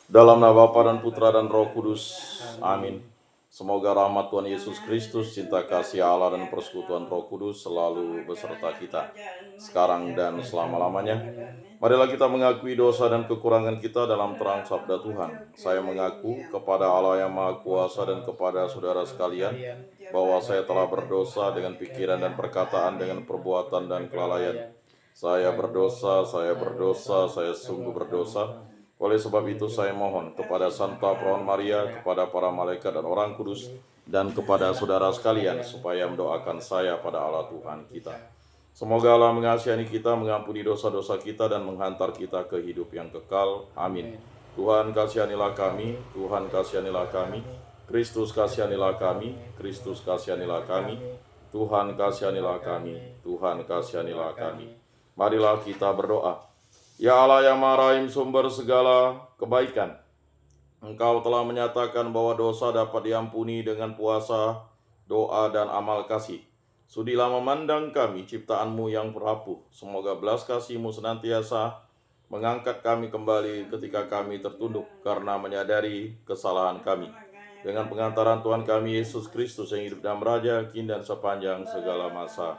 Dalam nama Bapa dan Putra dan Roh Kudus. Amin. Semoga rahmat Tuhan Yesus Kristus, cinta kasih Allah dan persekutuan Roh Kudus selalu beserta kita sekarang dan selama-lamanya. Marilah kita mengakui dosa dan kekurangan kita dalam terang sabda Tuhan. Saya mengaku kepada Allah yang Maha Kuasa dan kepada saudara sekalian bahwa saya telah berdosa dengan pikiran dan perkataan, dengan perbuatan dan kelalaian. Saya berdosa, saya sungguh berdosa. Oleh sebab itu saya mohon kepada Santa Perawan Maria, kepada para malaikat dan orang kudus, dan kepada saudara sekalian supaya mendoakan saya pada Allah Tuhan kita. Semoga Allah mengasihani kita, mengampuni dosa-dosa kita, dan menghantar kita ke hidup yang kekal. Amin. Tuhan kasihanilah kami, Tuhan kasihanilah kami, Kristus kasihanilah kami, Kristus kasihanilah kami, Tuhan kasihanilah kami, Tuhan kasihanilah kami. Marilah kita berdoa. Ya Allah yang Maha Rahim, sumber segala kebaikan, Engkau telah menyatakan bahwa dosa dapat diampuni dengan puasa, doa, dan amal kasih. Sudilah memandang kami, ciptaan-Mu yang rapuh. Semoga belas kasih-Mu senantiasa mengangkat kami kembali ketika kami tertunduk karena menyadari kesalahan kami. Dengan pengantaran Tuhan kami Yesus Kristus yang hidup dan meraja kini dan sepanjang segala masa.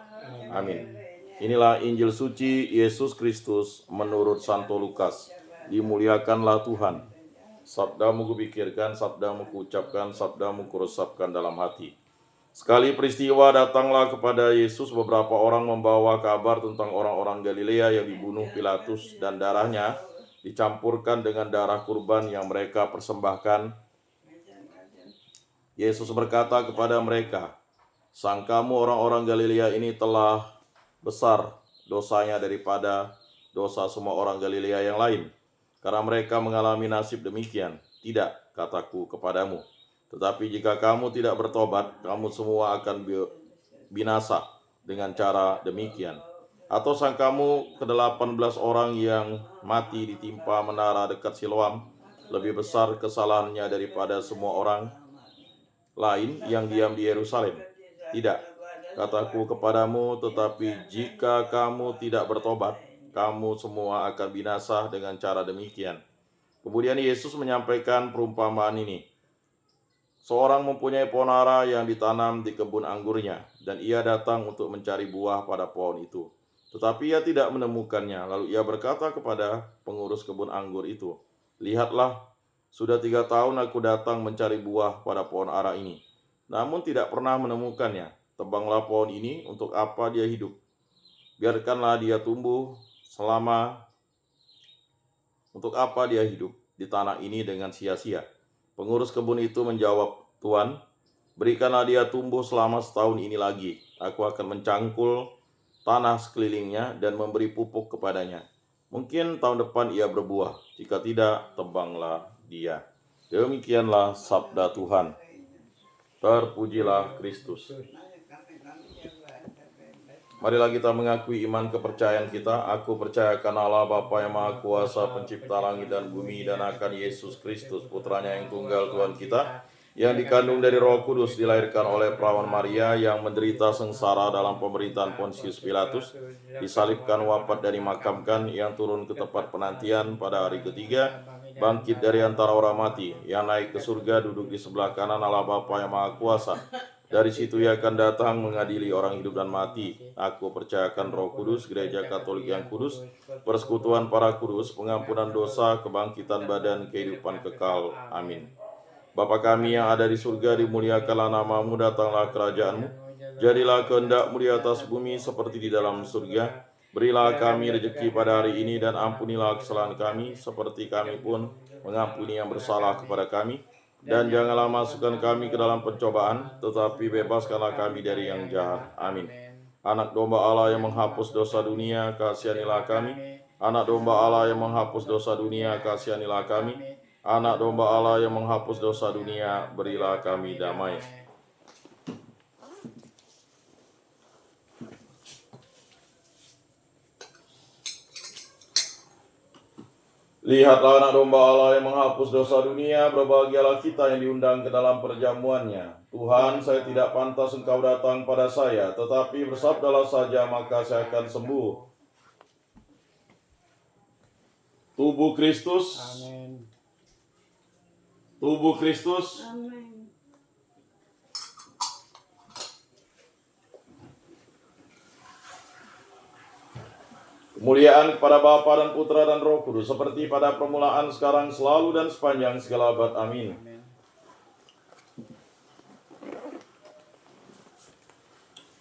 Amin. Inilah Injil suci Yesus Kristus menurut Santo Lukas. Dimuliakanlah Tuhan. Sabdamu kupikirkan, sabdamu kuucapkan, sabdamu kuresapkan dalam hati. Sekali peristiwa datanglah kepada Yesus beberapa orang membawa kabar tentang orang-orang Galilea yang dibunuh Pilatus dan darahnya dicampurkan dengan darah kurban yang mereka persembahkan. Yesus berkata kepada mereka, "Sangkamu orang-orang Galilea ini telah besar dosanya daripada dosa semua orang Galilea yang lain, karena mereka mengalami nasib demikian. Tidak, kataku kepadamu. Tetapi jika kamu tidak bertobat, kamu semua akan binasa dengan cara demikian. Atau sangkamu ke-18 orang yang mati ditimpa menara dekat Siloam lebih besar kesalahannya daripada semua orang lain yang diam di Yerusalem? Tidak, kataku kepadamu, tetapi jika kamu tidak bertobat, kamu semua akan binasa dengan cara demikian." Kemudian Yesus menyampaikan perumpamaan ini. Seorang mempunyai pohon ara yang ditanam di kebun anggurnya, dan ia datang untuk mencari buah pada pohon itu. Tetapi ia tidak menemukannya. Lalu ia berkata kepada pengurus kebun anggur itu, "Lihatlah, sudah 3 tahun aku datang mencari buah pada pohon ara ini, namun tidak pernah menemukannya. Tebanglah pohon ini, untuk apa dia hidup? Biarkanlah dia tumbuh untuk apa dia hidup di tanah ini dengan sia-sia?" Pengurus kebun itu menjawab, "Tuan, berikanlah dia tumbuh selama setahun ini lagi. Aku akan mencangkul tanah sekelilingnya dan memberi pupuk kepadanya. Mungkin tahun depan ia berbuah. Jika tidak, tebanglah dia." Demikianlah sabda Tuhan. Terpujilah Kristus. Marilah kita mengakui iman kepercayaan kita. Aku percaya akan Allah Bapa yang Maha Kuasa, pencipta langit dan bumi, dan akan Yesus Kristus, putranya yang tunggal Tuhan kita, yang dikandung dari Roh Kudus, dilahirkan oleh Perawan Maria, yang menderita sengsara dalam pemerintahan Pontius Pilatus, disalibkan, wafat dan dimakamkan, yang turun ke tempat penantian pada hari ketiga, bangkit dari antara orang mati, yang naik ke surga, duduk di sebelah kanan Allah Bapa yang Maha Kuasa. Dari situ ia akan datang mengadili orang hidup dan mati. Aku percayakan Roh Kudus, Gereja Katolik yang kudus, persekutuan para kudus, pengampunan dosa, kebangkitan badan, kehidupan kekal. Amin. Bapa kami yang ada di surga, dimuliakanlah namamu, datanglah kerajaanmu. Jadilah kehendakmu di atas bumi seperti di dalam surga. Berilah kami rezeki pada hari ini, dan ampunilah kesalahan kami, seperti kami pun mengampuni yang bersalah kepada kami. Dan janganlah masukkan kami ke dalam pencobaan, tetapi bebaskanlah kami dari yang jahat. Amin. Anak domba Allah yang menghapus dosa dunia, kasihanilah kami. Anak domba Allah yang menghapus dosa dunia, kasihanilah kami. Anak domba Allah yang menghapus dosa dunia, berilah kami damai. Lihatlah anak domba Allah yang menghapus dosa dunia, berbahagialah kita yang diundang ke dalam perjamuannya. Tuhan, saya tidak pantas Engkau datang pada saya, tetapi bersabdalah saja maka saya akan sembuh. Tubuh Kristus. Amin. tubuh Kristus. Amin. Kemuliaan kepada Bapa dan Putra dan Roh Kudus, seperti pada permulaan, sekarang, selalu, dan sepanjang segala abad. Amin.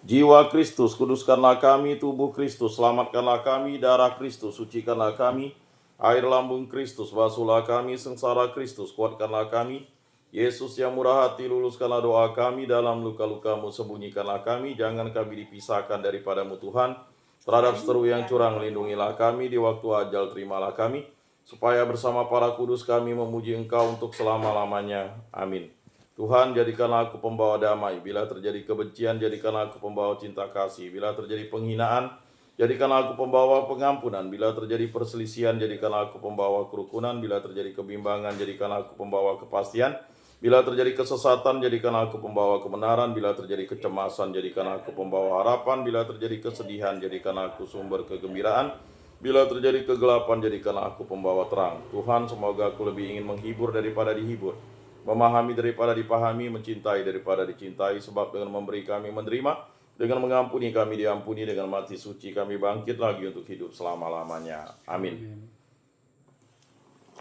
Jiwa Kristus, kuduskanlah kami. Tubuh Kristus, selamatkanlah kami. Darah Kristus, sucikanlah kami. Air lambung Kristus, basuhlah kami. Sengsara Kristus, kuatkanlah kami. Yesus yang murah hati, luluskanlah doa kami. Dalam luka-lukamu, sembunyikanlah kami. Jangan kami dipisahkan daripadamu Tuhan. Terhadap seteru yang curang, lindungilah kami. Di waktu ajal, terimalah kami. Supaya bersama para kudus kami memuji Engkau untuk selama-lamanya. Amin. Tuhan, jadikanlah aku pembawa damai. Bila terjadi kebencian, jadikanlah aku pembawa cinta kasih. Bila terjadi penghinaan, jadikanlah aku pembawa pengampunan. Bila terjadi perselisihan, jadikanlah aku pembawa kerukunan. Bila terjadi kebimbangan, jadikanlah aku pembawa kepastian. Bila terjadi kesesatan, jadikanlah aku pembawa kebenaran. Bila terjadi kecemasan, jadikanlah aku pembawa harapan. Bila terjadi kesedihan, jadikanlah aku sumber kegembiraan. Bila terjadi kegelapan, jadikanlah aku pembawa terang. Tuhan, semoga aku lebih ingin menghibur daripada dihibur, memahami daripada dipahami, mencintai daripada dicintai. Sebab dengan memberi kami menerima, dengan mengampuni kami diampuni, dengan mati suci kami bangkit lagi untuk hidup selama-lamanya. Amin.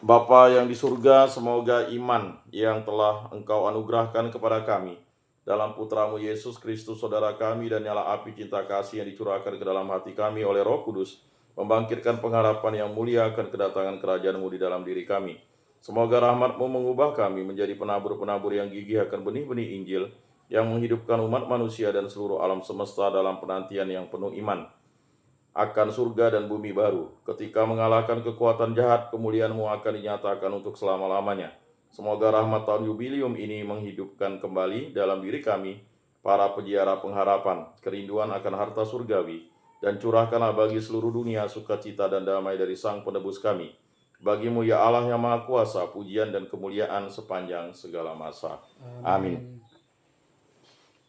Bapa yang di surga, semoga iman yang telah Engkau anugerahkan kepada kami dalam Putramu Yesus Kristus, Saudara kami, dan nyala api cinta kasih yang dicurahkan ke dalam hati kami oleh Roh Kudus, membangkitkan pengharapan yang mulia akan kedatangan kerajaan-Mu di dalam diri kami. Semoga rahmat-Mu mengubah kami menjadi penabur-penabur yang gigih akan benih-benih Injil, yang menghidupkan umat manusia dan seluruh alam semesta dalam penantian yang penuh iman akan surga dan bumi baru. Ketika mengalahkan kekuatan jahat, kemuliaan-Mu akan dinyatakan untuk selama-lamanya. Semoga rahmat tahun jubilium ini menghidupkan kembali dalam diri kami para peziarah pengharapan, kerinduan akan harta surgawi, dan curahkanlah bagi seluruh dunia sukacita dan damai dari Sang Penebus kami. Bagi-Mu ya Allah yang Maha Kuasa, pujian dan kemuliaan sepanjang segala masa. Amin.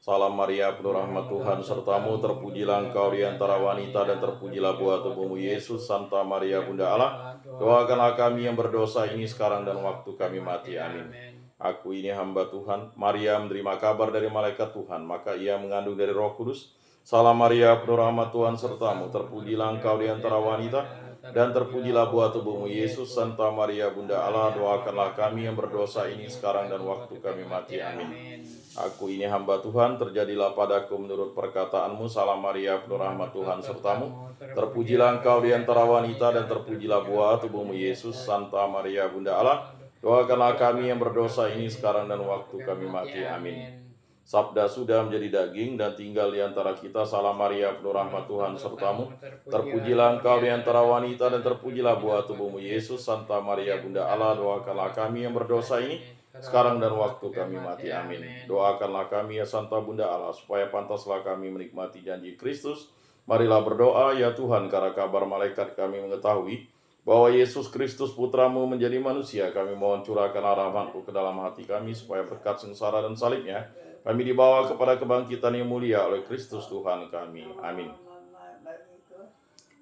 Salam Maria, penuh rahmat Tuhan sertamu, terpujilah Engkau di antara wanita dan terpujilah buah tubuhmu Yesus. Santa Maria Bunda Allah, doakanlah kami yang berdosa ini sekarang dan waktu kami mati. Amin. Aku ini hamba Tuhan. Maria menerima kabar dari malaikat Tuhan, maka ia mengandung dari Roh Kudus. Salam Maria, penuh rahmat Tuhan sertamu, terpujilah Engkau di antara wanita dan terpujilah buah tubuhmu Yesus. Santa Maria Bunda Allah, doakanlah kami yang berdosa ini sekarang dan waktu kami mati. Amin. Aku ini hamba Tuhan, terjadilah padaku menurut perkataanmu. Salam Maria, penuh rahmat Tuhan sertamu, terpujilah Engkau di antara wanita dan terpujilah buah tubuhmu Yesus. Santa Maria Bunda Allah, doakanlah kami yang berdosa ini sekarang dan waktu kami mati. Amin. Sabda sudah menjadi daging dan tinggal di antara kita. Salam Maria, penuh rahmat Tuhan sertamu, terpujilah Engkau di antara wanita dan terpujilah buah tubuhmu Yesus. Santa Maria Bunda Allah, doakanlah kami yang berdosa ini sekarang dan waktu kami mati. Amin. Doakanlah kami ya Santa Bunda Allah, supaya pantaslah kami menikmati janji Kristus. Marilah berdoa ya Tuhan, karena kabar malaikat kami mengetahui bahwa Yesus Kristus Putramu menjadi manusia. Kami mohon curahkanlah rahmat-Mu ke dalam hati kami, supaya berkat sengsara dan salibnya kami dibawa kepada kebangkitan yang mulia oleh Kristus Tuhan kami. Amin.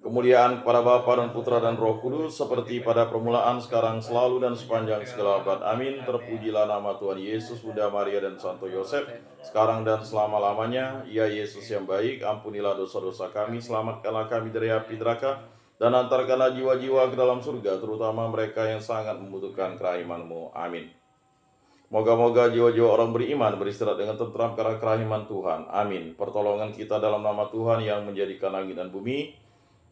Kemuliaan kepada Bapa dan Putra dan Roh Kudus, seperti pada permulaan, sekarang, selalu, dan sepanjang segala abad. Amin. Terpujilah nama Tuhan Yesus, Bunda Maria, dan Santo Yosef, sekarang dan selama-lamanya. Ya Yesus yang baik, ampunilah dosa-dosa kami, selamatkanlah kami dari api neraka, dan antarkanlah jiwa-jiwa ke dalam surga, terutama mereka yang sangat membutuhkan kerahiman-Mu. Amin. Moga-moga jiwa-jiwa orang beriman beristirahat dengan tentram karena kerahiman Tuhan. Amin. Pertolongan kita dalam nama Tuhan yang menjadikan langit dan bumi.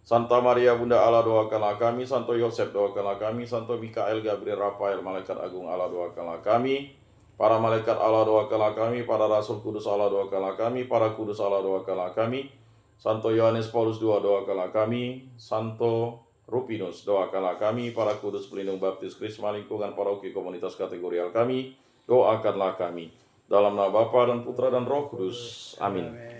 Santa Maria Bunda Allah, doakanlah kami. Santo Yosef, doakanlah kami. Santo Mikael, Gabriel, Rafael, Malaikat Agung Allah, doakanlah kami. Para malaikat Allah, doakanlah kami. Para rasul kudus Allah, doakanlah kami. Para kudus Allah, doakanlah kami. Santo Yohanes Paulus II, doakanlah kami. Santo Rupinus, doakanlah kami. Para kudus pelindung baptis Krisma lingkungan paroki komunitas kategorial kami, doakanlah kami. Dalam nama Bapa dan Putra dan Roh Kudus. Amin.